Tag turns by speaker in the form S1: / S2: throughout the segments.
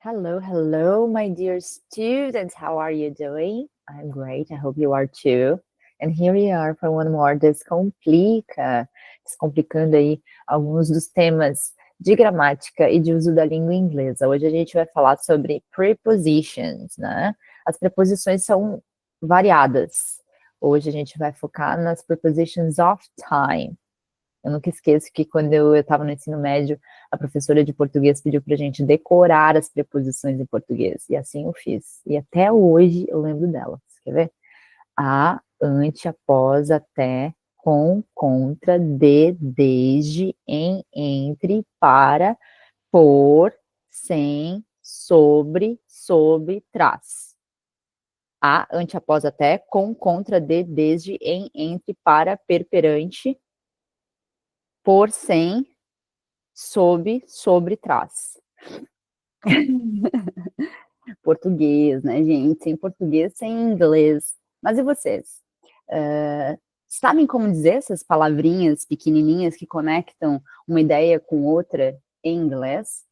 S1: Hello, hello, my dear students. How are you doing? I'm great. I hope you are too. And here we are for one more descomplicando aí alguns dos temas de gramática e de uso da língua inglesa. Hoje a gente vai falar sobre prepositions, né? As preposições são variadas. Hoje a gente vai focar nas prepositions of time. Eu nunca esqueço que quando eu estava no ensino médio, a professora de português pediu para a gente decorar as preposições em português. E assim eu fiz. E até hoje eu lembro delas. Quer ver? A, ante, após, até, com, contra, de, desde, em, entre, para, por, sem, sobre, sob, trás. A, ante, após, até, com, contra, de, desde, em, entre, para, perante, por, sem, sob, sobre, trás. Português, né, gente? Sem português, sem inglês. Mas e vocês? Sabem como dizer essas palavrinhas pequenininhas que conectam uma ideia com outra em inglês?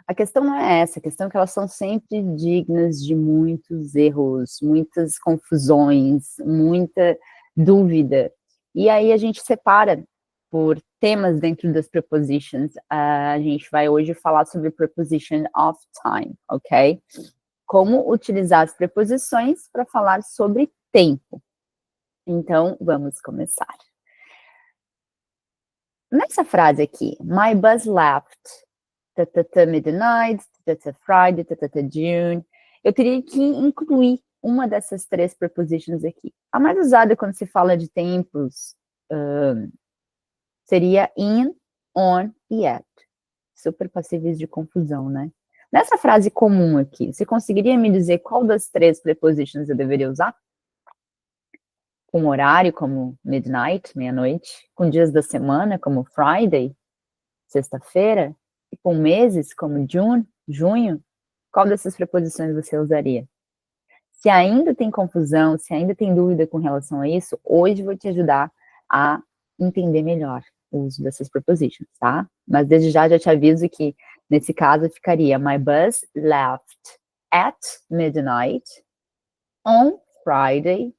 S1: A questão não é essa, a questão é que elas são sempre dignas de muitos erros, muitas confusões, muita dúvida. E aí a gente separa por temas dentro das prepositions. A gente vai hoje falar sobre preposition of time, ok? Como utilizar as preposições para falar sobre tempo. Então, vamos começar. Nessa frase aqui, my bus left, midnight, Friday, June, eu teria que incluir uma dessas três prepositions aqui. A mais usada quando se fala de tempos seria in, on e at. Super passíveis de confusão, né? Nessa frase comum aqui, você conseguiria me dizer qual das três prepositions eu deveria usar? Com horário, como midnight, meia-noite, com dias da semana, como Friday, sexta-feira, e com meses, como June, junho, qual dessas preposições você usaria? Se ainda tem confusão, se ainda tem dúvida com relação a isso, hoje eu vou te ajudar a entender melhor o uso dessas prepositions, tá? Mas desde já te aviso que, nesse caso, ficaria my bus left at midnight on Friday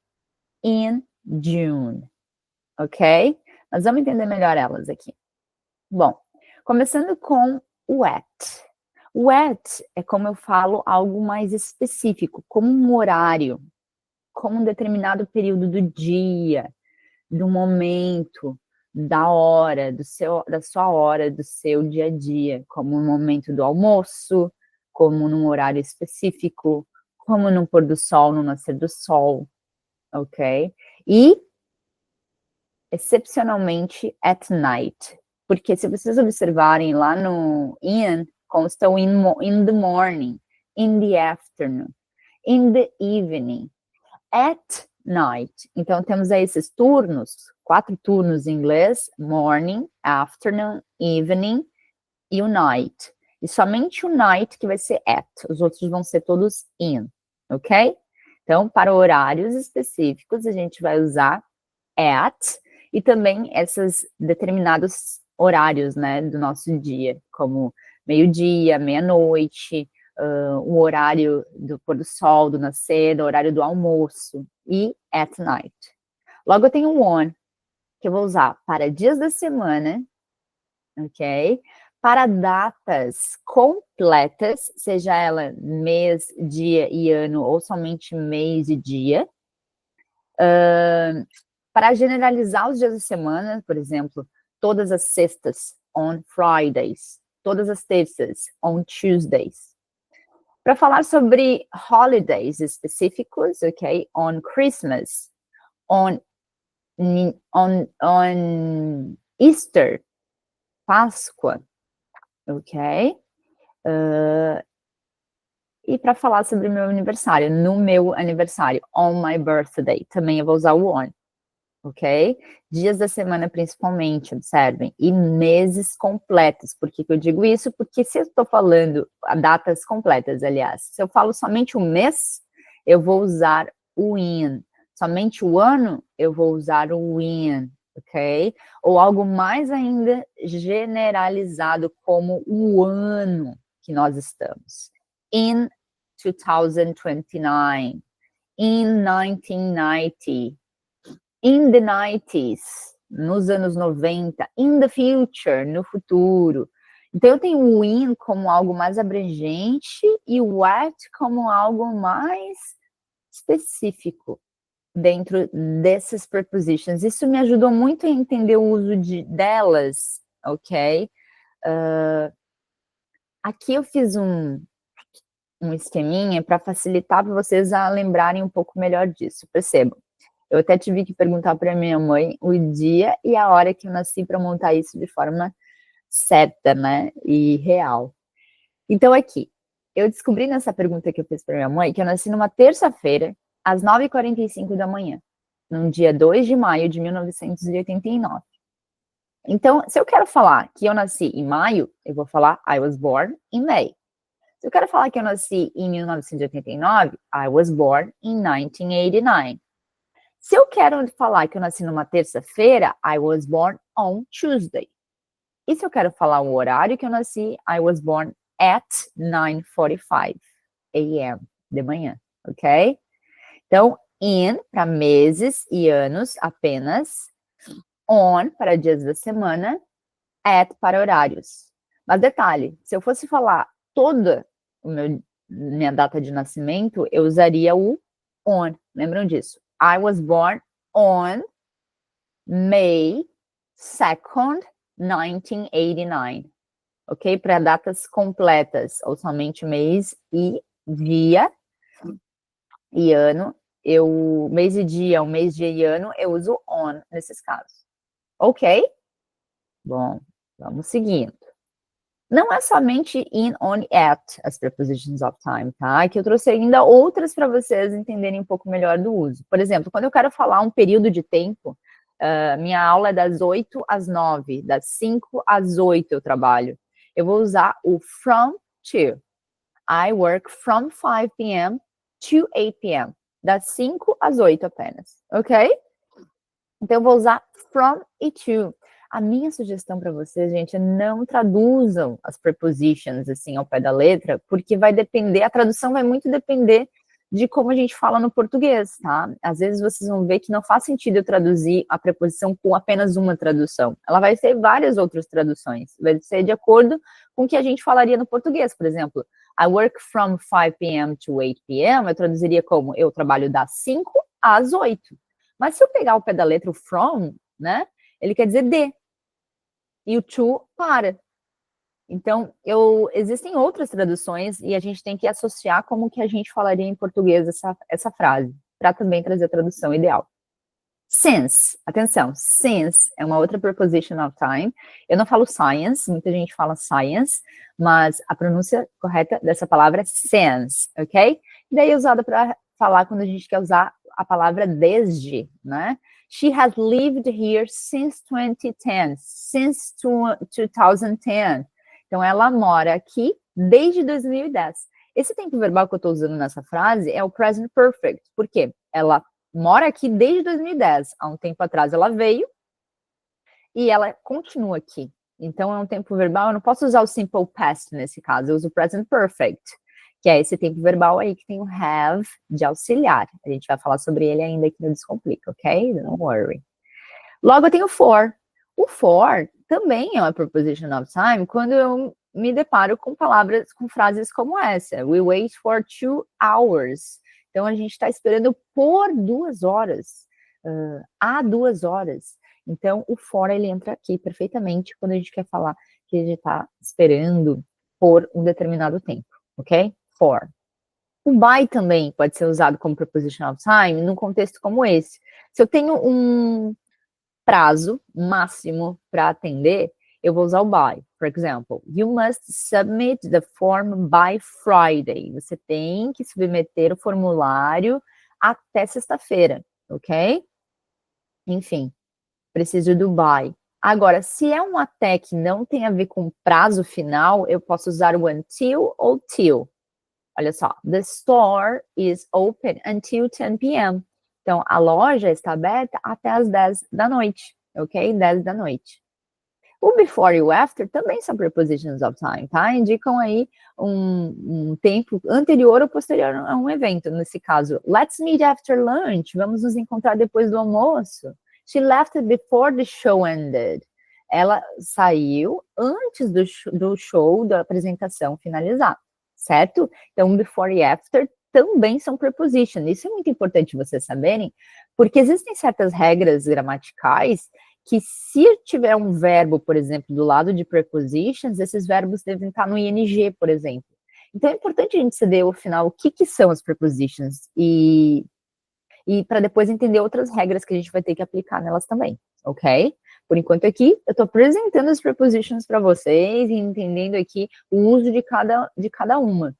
S1: in June, ok? Mas vamos entender melhor elas aqui. Bom, começando com o at. O at é como eu falo algo mais específico, como um horário, como um determinado período do dia, do momento, da hora, da sua hora, do seu dia a dia, como no momento do almoço, como num horário específico, como no pôr do sol, no nascer do sol, ok? E, excepcionalmente, at night, porque se vocês observarem lá no in, constam in the morning, in the afternoon, in the evening, at night. Então, temos aí esses turnos, 4 turnos em inglês, morning, afternoon, evening e o night. E somente o night que vai ser at, os outros vão ser todos in, ok? Então, para horários específicos, a gente vai usar at e também esses determinados horários, né, do nosso dia, como meio-dia, meia-noite, o horário do pôr do sol, do nascer, o horário do almoço e at night. Logo eu tenho on, que eu vou usar para dias da semana, ok? Para datas completas, seja ela mês, dia e ano, ou somente mês e dia. Para generalizar os dias da semana, por exemplo, todas as sextas, on Fridays, todas as terças, on Tuesdays. Para falar sobre holidays específicos, ok? On Christmas, on Easter, Páscoa, ok? E para falar sobre meu aniversário, no meu aniversário, on my birthday, também eu vou usar o on, ok? Dias da semana principalmente, observem, e meses completos. Por que eu digo isso? Porque se eu estou falando datas completas, aliás, se eu falo somente o mês, eu vou usar o in. Somente o ano, eu vou usar o in, ok? Ou algo mais ainda generalizado como o ano que nós estamos. in 2029, in 1990, in the 90s, nos anos 90, in the future, no futuro. Então, eu tenho o in como algo mais abrangente e o at como algo mais específico dentro desses prepositions. Isso me ajudou muito a entender o uso delas, ok? Aqui eu fiz um esqueminha para facilitar para vocês a lembrarem um pouco melhor disso. Percebam, eu até tive que perguntar para minha mãe o dia e a hora que eu nasci para montar isso de forma certa, né, e real. Então, aqui, eu descobri nessa pergunta que eu fiz para minha mãe que eu nasci numa terça-feira, às 9h45 da manhã, no dia 2 de maio de 1989. Então, se eu quero falar que eu nasci em maio, eu vou falar I was born in May. Se eu quero falar que eu nasci em 1989, I was born in 1989. Se eu quero falar que eu nasci numa terça-feira, I was born on Tuesday. E se eu quero falar o horário que eu nasci, I was born at 9:45 a.m. de manhã, ok? Então, in para meses e anos apenas, on para dias da semana, at para horários. Mas detalhe, se eu fosse falar toda minha data de nascimento, eu usaria o on. Lembram disso? I was born on May 2nd, 1989. Ok? Para datas completas, ou somente mês e dia e ano, mês e dia, um mês, dia e ano, eu uso on nesses casos. Ok? Bom, vamos seguindo. Não é somente in, on, at, as prepositions of time, tá? Aqui eu trouxe ainda outras para vocês entenderem um pouco melhor do uso. Por exemplo, quando eu quero falar um período de tempo, minha aula é das 8 às 9, das 5 às 8 eu trabalho. Eu vou usar o from to. I work from 5 p.m. to 8 p.m. Das 5 às 8 apenas, ok? Então eu vou usar from e to. A minha sugestão para vocês, gente, é não traduzam as prepositions assim ao pé da letra, porque vai depender, a tradução vai muito depender de como a gente fala no português, tá? Às vezes vocês vão ver que não faz sentido eu traduzir a preposição com apenas uma tradução. Ela vai ter várias outras traduções, vai ser de acordo com o que a gente falaria no português, por exemplo. I work from 5 p.m. to 8 p.m., eu traduziria como eu trabalho das 5 às 8. Mas se eu pegar o pé da letra o from, né, ele quer dizer de. E o to, para. Então, existem outras traduções e a gente tem que associar como que a gente falaria em português essa frase, para também trazer a tradução ideal. Since, atenção, since é uma outra preposition of time. Eu não falo science, muita gente fala science, mas a pronúncia correta dessa palavra é since, ok? E daí é usada para falar quando a gente quer usar a palavra desde, né? She has lived here since 2010, since 2010. Então, ela mora aqui desde 2010. Esse tempo verbal que eu estou usando nessa frase é o present perfect. Por quê? Ela mora aqui desde 2010. Há um tempo atrás ela veio e ela continua aqui. Então, é um tempo verbal, eu não posso usar o simple past nesse caso, eu uso o present perfect, que é esse tempo verbal aí que tem o have de auxiliar. A gente vai falar sobre ele ainda aqui no Descomplica, ok? Don't worry. Logo, eu tenho for. O for também é uma preposition of time quando eu me deparo com palavras, com frases como essa. We wait for 2 hours. Então, a gente está esperando por 2 horas. Há 2 horas. Então, o for, ele entra aqui perfeitamente quando a gente quer falar que a gente está esperando por um determinado tempo, ok? For. O by também pode ser usado como preposition of time num contexto como esse. Se eu tenho um prazo máximo para atender, eu vou usar o by. For example, you must submit the form by Friday. Você tem que submeter o formulário até sexta-feira, ok? Enfim, preciso do by. Agora, se é um até que não tem a ver com prazo final, eu posso usar o until ou till. Olha só, the store is open until 10 p.m. Então, a loja está aberta até as 10 da noite, ok? 10 da noite. O before e o after também são prepositions of time, tá? Indicam aí um tempo anterior ou posterior a um evento. Nesse caso, let's meet after lunch. Vamos nos encontrar depois do almoço. She left before the show ended. Ela saiu antes do show, da apresentação finalizar, certo? Então, before e after também são prepositions. Isso é muito importante vocês saberem, porque existem certas regras gramaticais que se tiver um verbo, por exemplo, do lado de prepositions, esses verbos devem estar no ing, por exemplo. Então, é importante a gente saber, ao final, o que são as prepositions e para depois entender outras regras que a gente vai ter que aplicar nelas também, ok? Por enquanto aqui, eu estou apresentando as prepositions para vocês e entendendo aqui o uso de cada uma.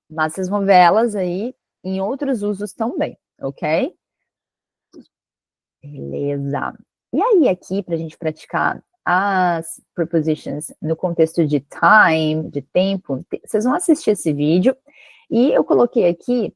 S1: Mas vocês vão ver elas aí em outros usos também, ok? Beleza. E aí, aqui, para a gente praticar as prepositions no contexto de time, de tempo, vocês vão assistir esse vídeo e eu coloquei aqui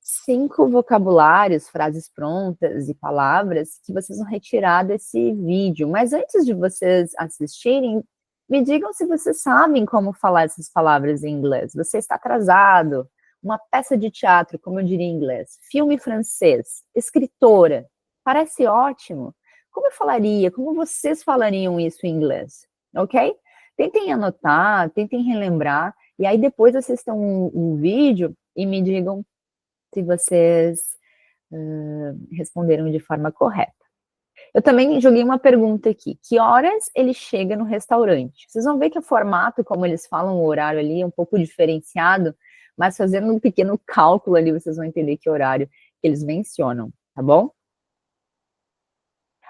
S1: 5 vocabulários, frases prontas e palavras que vocês vão retirar desse vídeo. Mas antes de vocês assistirem, me digam se vocês sabem como falar essas palavras em inglês. Você está atrasado? Uma peça de teatro, como eu diria em inglês. Filme francês. Escritora. Parece ótimo. Como eu falaria? Como vocês falariam isso em inglês? Ok? Tentem anotar, tentem relembrar. E aí depois assistam um vídeo e me digam se vocês responderam de forma correta. Eu também joguei uma pergunta aqui. Que horas ele chega no restaurante? Vocês vão ver que o formato, como eles falam, o horário ali é um pouco diferenciado, mas fazendo um pequeno cálculo ali, vocês vão entender que horário que eles mencionam, tá bom?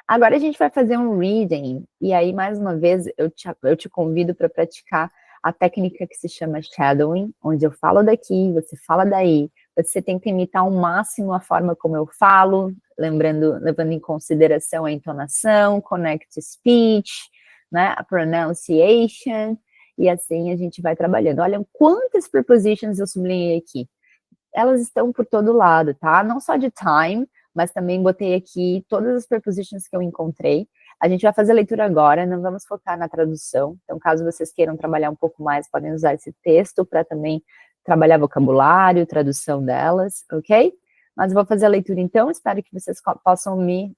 S1: Agora a gente vai fazer um reading, e aí, mais uma vez, eu te convido para praticar a técnica que se chama shadowing, onde eu falo daqui, você fala daí, você tenta imitar ao máximo a forma como eu falo, levando em consideração a entonação, connect speech, né, a pronunciation, e assim a gente vai trabalhando. Olha quantas prepositions eu sublinhei aqui. Elas estão por todo lado, tá? Não só de time, mas também botei aqui todas as prepositions que eu encontrei. A gente vai fazer a leitura agora, não vamos focar na tradução. Então, caso vocês queiram trabalhar um pouco mais, podem usar esse texto para também trabalhar vocabulário, tradução delas, ok? Mas eu vou fazer a leitura então, espero que vocês possam me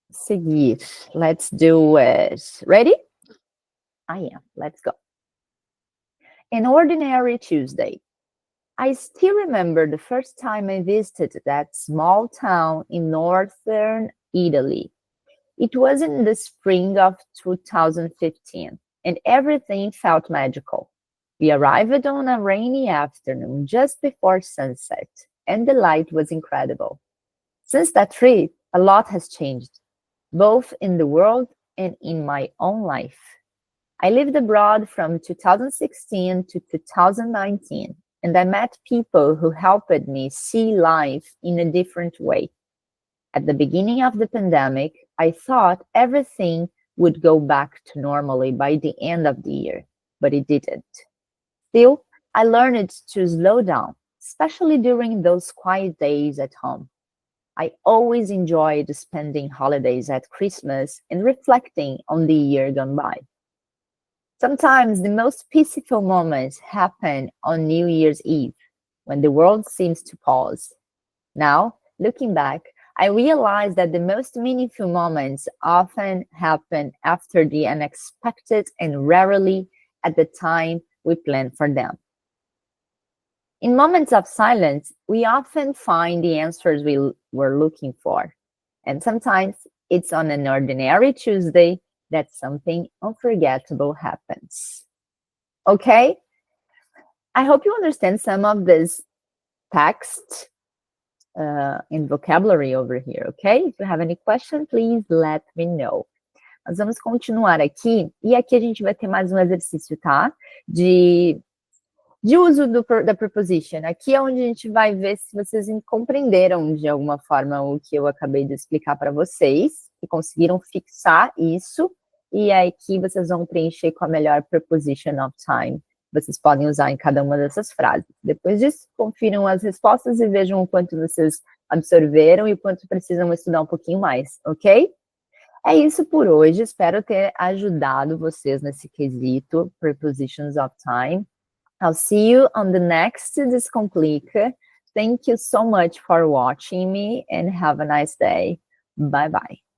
S1: seguir. Let's do it. Ready? I am. Let's go. An ordinary Tuesday. I still remember the first time I visited that small town in northern Italy. It was in the spring of 2015, and everything felt magical. We arrived on a rainy afternoon just before sunset, and the light was incredible. Since that trip, a lot has changed, both in the world and in my own life. I lived abroad from 2016 to 2019, and I met people who helped me see life in a different way. At the beginning of the pandemic, I thought everything would go back to normally by the end of the year, but it didn't. Still, I learned to slow down, especially during those quiet days at home. I always enjoyed spending holidays at Christmas and reflecting on the year gone by. Sometimes the most peaceful moments happen on New Year's Eve, when the world seems to pause. Now, looking back, I realize that the most meaningful moments often happen after the unexpected and rarely at the time we plan for them. In moments of silence, we often find the answers we were looking for. And sometimes it's on an ordinary Tuesday that something unforgettable happens. Okay? I hope you understand some of this text in vocabulary over here, okay? If you have any question, please let me know. Nós vamos continuar aqui, e aqui a gente vai ter mais um exercício, tá? De uso da preposition. Aqui é onde a gente vai ver se vocês compreenderam de alguma forma o que eu acabei de explicar para vocês, e conseguiram fixar isso, e aqui vocês vão preencher com a melhor preposition of time. Vocês podem usar em cada uma dessas frases. Depois disso, confiram as respostas e vejam o quanto vocês absorveram e o quanto precisam estudar um pouquinho mais, ok? É isso por hoje. Espero ter ajudado vocês nesse quesito, prepositions of time. I'll see you on the next Descomplica. Thank you so much for watching me and have a nice day. Bye bye.